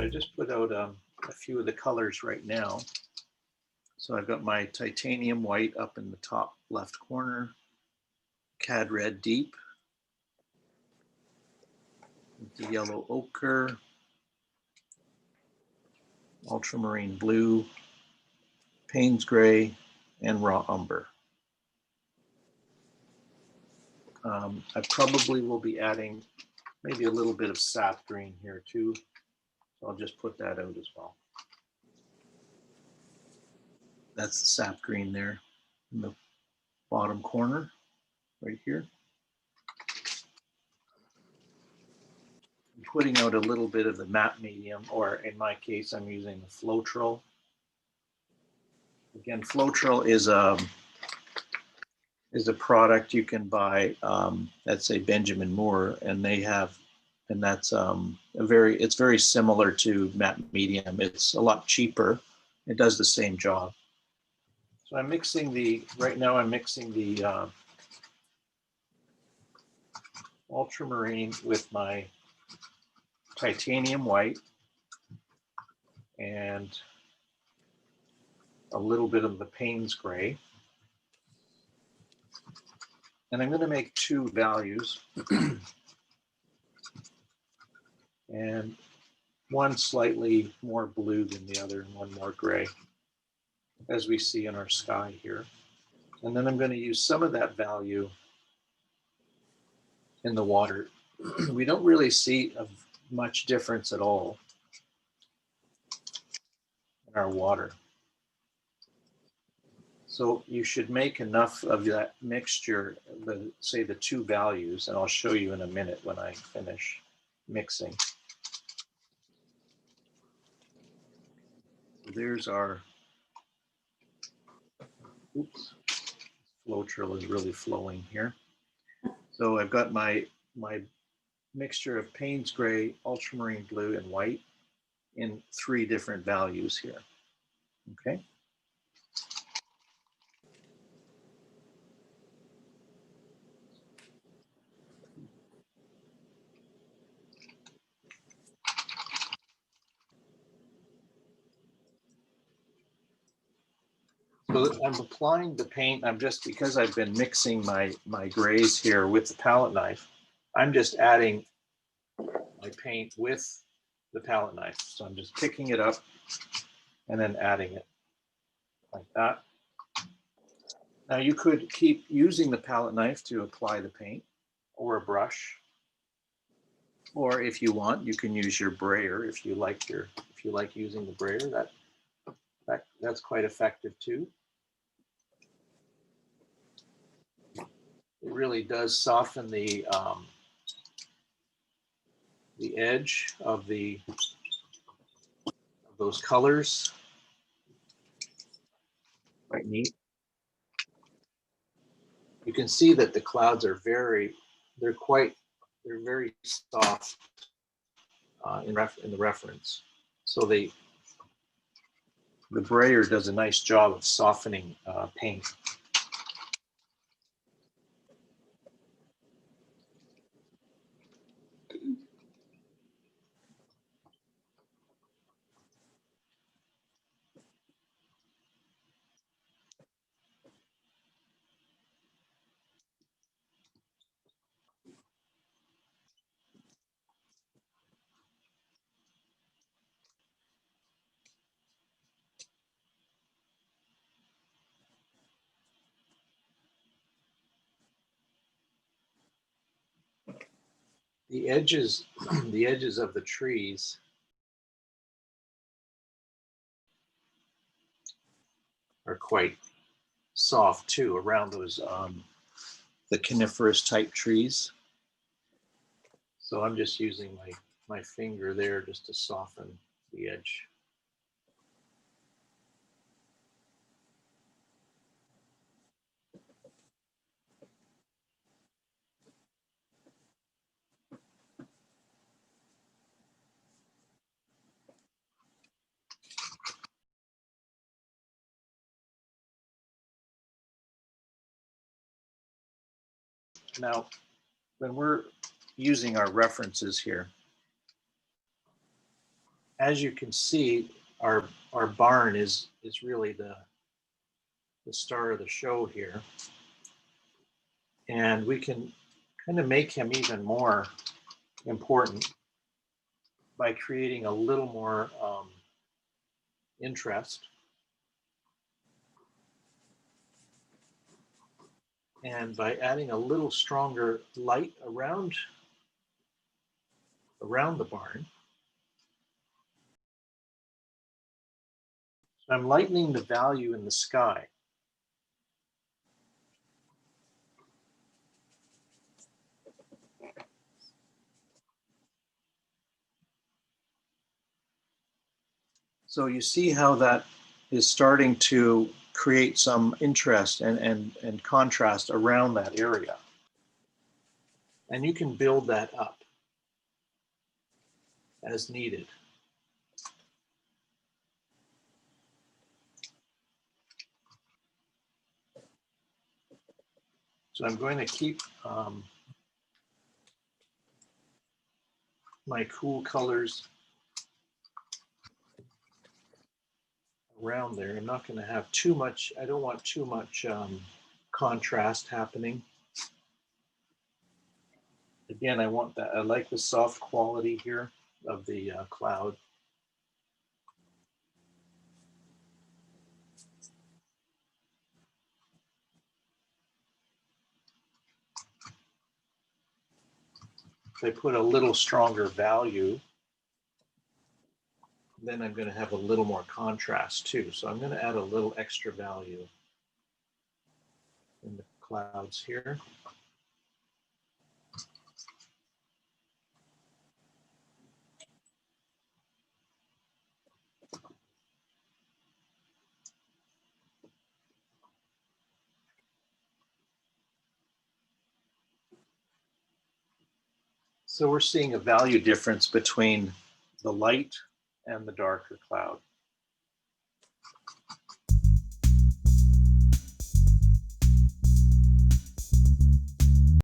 So I just put out a few of the colors right now. So I've got my titanium white up in the top left corner, cad red deep, the yellow ochre, ultramarine blue, Payne's gray, and raw umber. I probably will be adding maybe a little bit of sap green here too. So I'll just put that out as well. That's the sap green there in the bottom corner right here. I'm putting out a little bit of the matte medium, or in my case, I'm using the Floetrol. Again, Floetrol is a product you can buy at, say, Benjamin Moore, and they have, and that's it's very similar to matte medium. It's a lot cheaper. It does the same job. So I'm mixing right now I'm mixing the ultramarine with my titanium white and a little bit of the Payne's gray. And I'm going to make two values and one slightly more blue than the other and one more gray, as we see in our sky here. And then I'm going to use some of that value in the water. We don't really see much difference at all in our water. So you should make enough of that mixture, say the two values, and I'll show you in a minute when I finish mixing. There's our, oops, Floetrol is really flowing here. So I've got my mixture of Payne's gray, ultramarine blue, and white in 3 different values here. Okay. So I'm applying the paint. Because I've been mixing my grays here with the palette knife, I'm just adding my paint with the palette knife. So I'm just picking it up and then adding it like that. Now you could keep using the palette knife to apply the paint, or a brush. Or if you want, you can use your brayer if you like using the brayer. That's quite effective too. It really does soften the edge of those colors. Quite neat. You can see that the clouds are very soft in the reference. So the brayer does a nice job of softening paint. The edges of the trees are quite soft too, around those the coniferous type trees. So I'm just using my finger there just to soften the edge. Now, when we're using our references here, as you can see, our barn is really the star of the show here. And we can kind of make him even more important by creating a little more interest. And by adding a little stronger light around the barn. So I'm lightening the value in the sky. So you see how that is starting to create some interest and contrast around that area. And you can build that up as needed. So I'm going to keep my cool colors around there. I'm not going to have too much, I don't want too much contrast happening. Again, I want that, I like the soft quality here of the cloud. If I put a little stronger value, then I'm going to have a little more contrast too. So I'm going to add a little extra value in the clouds here. So we're seeing a value difference between the light and the darker cloud.